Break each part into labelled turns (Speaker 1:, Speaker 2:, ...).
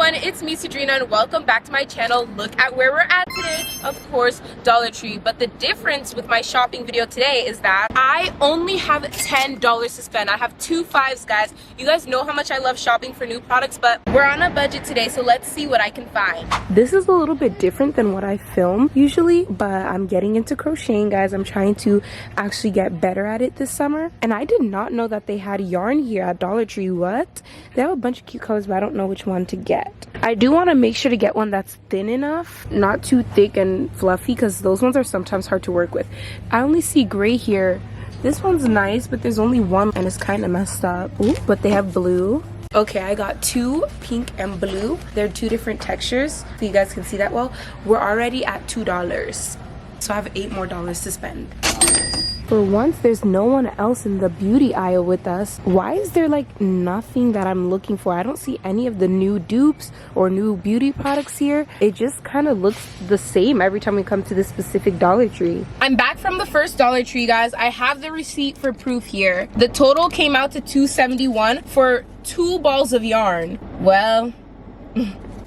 Speaker 1: everyone, it's me Sadrina and welcome back to my channel. Look at where we're at today. Of course, Dollar Tree. But the difference with my shopping video today is that I only have $10 to spend. I have 2 5s, guys. You guys know how much I love shopping for new products, but we're on a budget today, so let's see what I can find. This is a little bit different than what I film usually, but I'm getting into crocheting, guys. I'm trying to actually get better at it this summer. And I did not know that they had yarn here at Dollar Tree. What? They have a bunch of cute colors, but I don't know which one to get. I do want to make sure to get one that's thin enough, not too thick and fluffy, because those ones are sometimes hard to work with. I only see gray here. This one's nice, but there's only one and it's kind of messed up. Ooh, but they have blue. Okay, I got 2 pink and blue. They're 2 different textures, so you guys can see that well. We're already at $2, so I have $8 more to spend. For once, there's no one else in the beauty aisle with us. Why is there like nothing that I'm looking for? I don't see any of the new dupes or new beauty products here. It just kind of looks the same every time we come to this specific Dollar Tree. I'm back from the first Dollar Tree, guys. I have the receipt for proof here. The total came out to $271 for 2 balls of yarn. Well,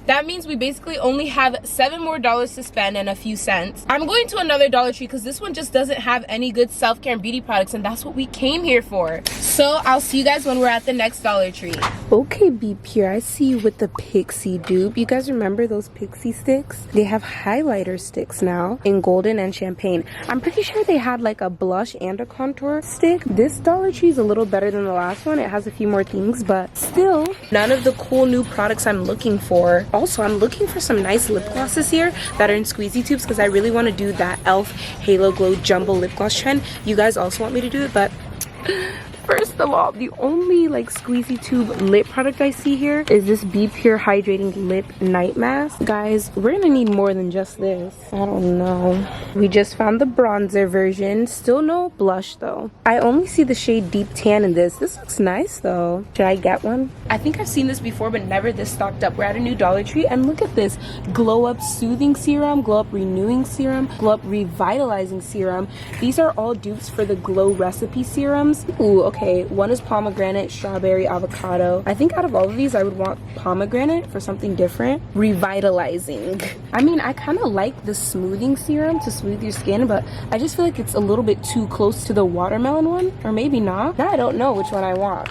Speaker 1: that means we basically only have $7 more to spend and a few cents. I'm going to another Dollar Tree because this one just doesn't have any good self-care and beauty products, and that's what we came here for. So I'll see you guys when we're at the next Dollar Tree. Okay, Beep here. I see you with the Peachy dupe. You guys remember those Peachy sticks? They have highlighter sticks now in golden and champagne. I'm pretty sure they had like a blush and a contour stick. This Dollar Tree is a little better than the last one. It has a few more things, but still none of the cool new products I'm looking for. Also, I'm looking for some nice lip glosses here that are in squeezy tubes because I really want to do that e.l.f. Halo Glow Jumbo Lip Gloss trend. You guys also want me to do it, but first of all, the only like squeezy tube lip product I see here is this Be Pure Hydrating Lip Night Mask. Guys, we're gonna need more than just this. I don't know. We just found the bronzer version. Still no blush though. I only see the shade Deep Tan in this. This looks nice though. Should I get one? I think I've seen this before, but never this stocked up. We're at a new Dollar Tree and look at this. Glow Up Soothing Serum, Glow Up Renewing Serum, Glow Up Revitalizing Serum. These are all dupes for the Glow Recipe serums. Ooh, okay, one is pomegranate, strawberry, avocado. I think out of all of these, I would want pomegranate for something different. Revitalizing. I mean, I kind of like the smoothing serum to smooth your skin, but I just feel like it's a little bit too close to the watermelon one, or maybe not. Now I don't know which one I want.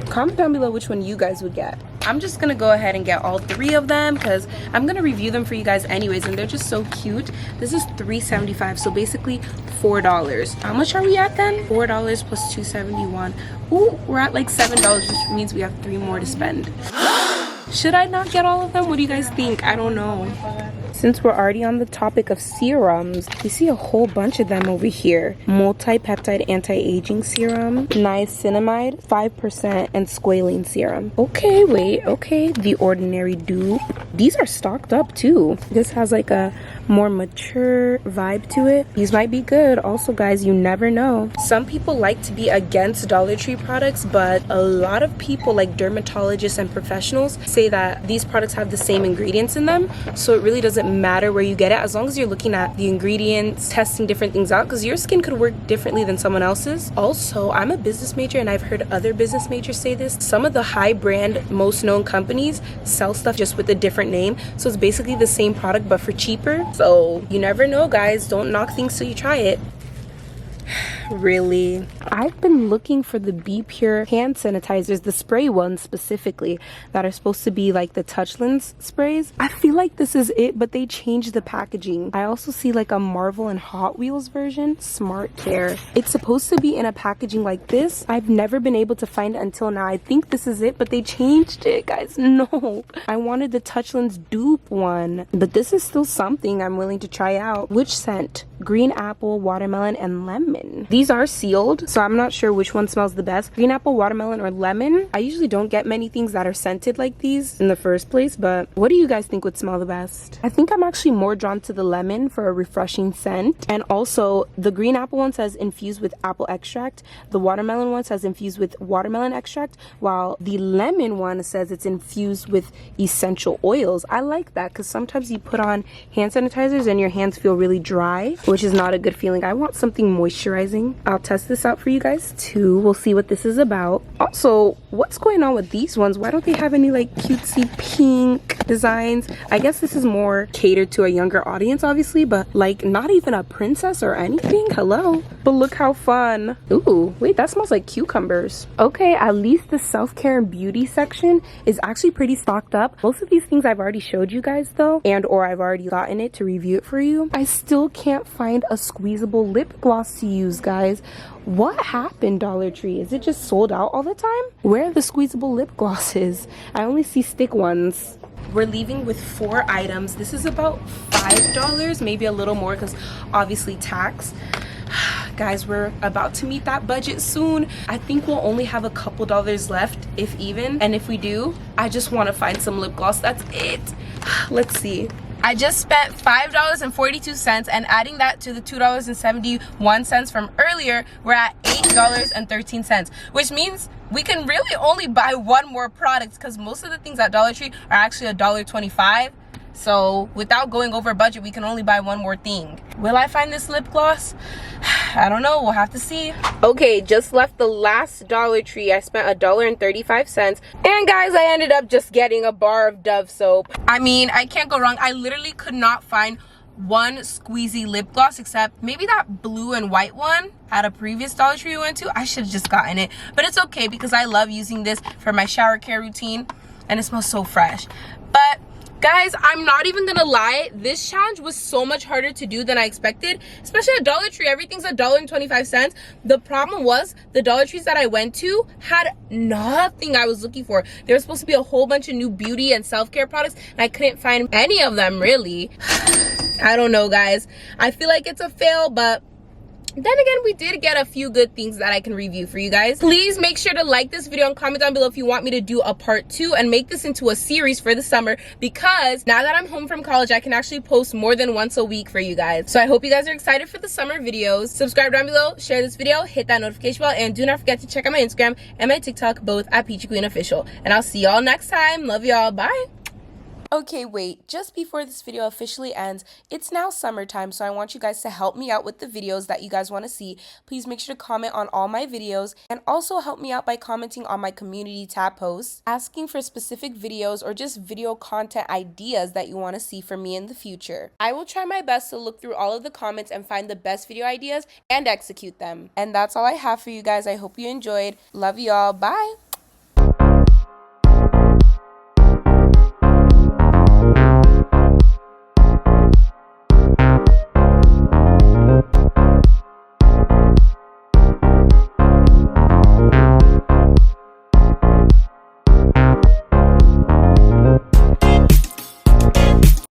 Speaker 1: Comment down below which one you guys would get. I'm just gonna go ahead and get all 3 of them because I'm gonna review them for you guys anyways, and they're just so cute. This is $3.75, so basically $4. How much are we at then? $4 plus $2.71. Ooh, we're at like $7, which means we have 3 more to spend. Should I not get all of them? What do you guys think? I don't know. Since we're already on the topic of serums, we see a whole bunch of them over here. Multi-peptide anti-aging serum, niacinamide 5%, and squalene serum. Okay, wait, okay. The Ordinary dupe. These are stocked up too. This has like a more mature vibe to it. These might be good. Also, guys, you never know. Some people like to be against Dollar Tree products, but a lot of people like dermatologists and professionals say that these products have the same ingredients in them, so it really doesn't matter where you get it as long as you're looking at the ingredients, testing different things out, because your skin could work differently than someone else's. Also, I'm a business major and I've heard other business majors say this. Some of the high brand, most known companies sell stuff just with a different name, so it's basically the same product but for cheaper. So you never know, guys. Don't knock things till you try it. Really, I've been looking for the Be Pure hand sanitizers, the spray ones specifically, that are supposed to be like the Touchlands sprays. I feel like this is it, but they changed the packaging. I also see like a Marvel and Hot Wheels version. Smart Care. It's supposed to be in a packaging like this. I've never been able to find it until now. I think this is it, but they changed it, guys. No, I wanted the Touchlands dupe one, but this is still something I'm willing to try out. Which scent? Green apple, watermelon, and lemon. These are sealed, so I'm not sure which one smells the best. Green apple, watermelon, or lemon. I usually don't get many things that are scented like these in the first place, but what do you guys think would smell the best? I think I'm actually more drawn to the lemon for a refreshing scent. And also, the green apple one says infused with apple extract. The watermelon one says infused with watermelon extract, while the lemon one says it's infused with essential oils. I like that because sometimes you put on hand sanitizers and your hands feel really dry. which is not a good feeling. I want something moisturizing. I'll test this out for you guys too. We'll see what this is about. Also, what's going on with these ones? Why don't they have any like cutesy pink designs? I guess this is more catered to a younger audience, obviously, but like not even a princess or anything. Hello. But look how fun. Ooh, wait, that smells like cucumbers. Okay, at least the self-care and beauty section is actually pretty stocked up. Most of these things I've already showed you guys though, and or I've already gotten it to review it for you. I still can't find a squeezable lip gloss to use, guys. What happened, Dollar Tree? Is it just sold out all the time? Where are the squeezable lip glosses? I only see stick ones. We're leaving with 4 items. This is about $5, maybe a little more because obviously tax. Guys, we're about to meet that budget soon. I think we'll only have a couple dollars left, if even. And if we do, I just want to find some lip gloss. That's it. Let's see. I just spent $5.42, and adding that to the $2.71 from earlier, we're at $8.13, which means we can really only buy one more product because most of the things at Dollar Tree are actually $1.25. So without going over budget, we can only buy one more thing. Will I find this lip gloss? I don't know, we'll have to see. Okay, just left the last Dollar Tree. I spent $1.35, and guys, I ended up just getting a bar of Dove soap. I mean, I can't go wrong. I literally could not find one squeezy lip gloss except maybe that blue and white one at a previous Dollar Tree we went to. I should have just gotten it, but it's okay because I love using this for my shower care routine and it smells so fresh. But guys, I'm not even gonna lie, this challenge was so much harder to do than I expected, especially at Dollar Tree. Everything's $1.25. The problem was the Dollar Trees that I went to had nothing I was looking for. There was supposed to be a whole bunch of new beauty and self-care products, and I couldn't find any of them, really. I don't know, guys. I feel like it's a fail, but then again, we did get a few good things that I can review for you guys. Please make sure to like this video and comment down below if you want me to do a part 2 and make this into a series for the summer, because now that I'm home from college, I can actually post more than once a week for you guys. So I hope you guys are excited for the summer videos. Subscribe down below, share this video, hit that notification bell, and do not forget to check out my Instagram and my TikTok, both at Peachy Queen Official. And I'll see y'all next time. Love y'all. Bye. Okay, wait, just before this video officially ends, it's now summertime, so I want you guys to help me out with the videos that you guys want to see. Please make sure to comment on all my videos, and also help me out by commenting on my community tab posts, asking for specific videos or just video content ideas that you want to see from me in the future. I will try my best to look through all of the comments and find the best video ideas and execute them. And that's all I have for you guys. I hope you enjoyed. Love y'all. Bye!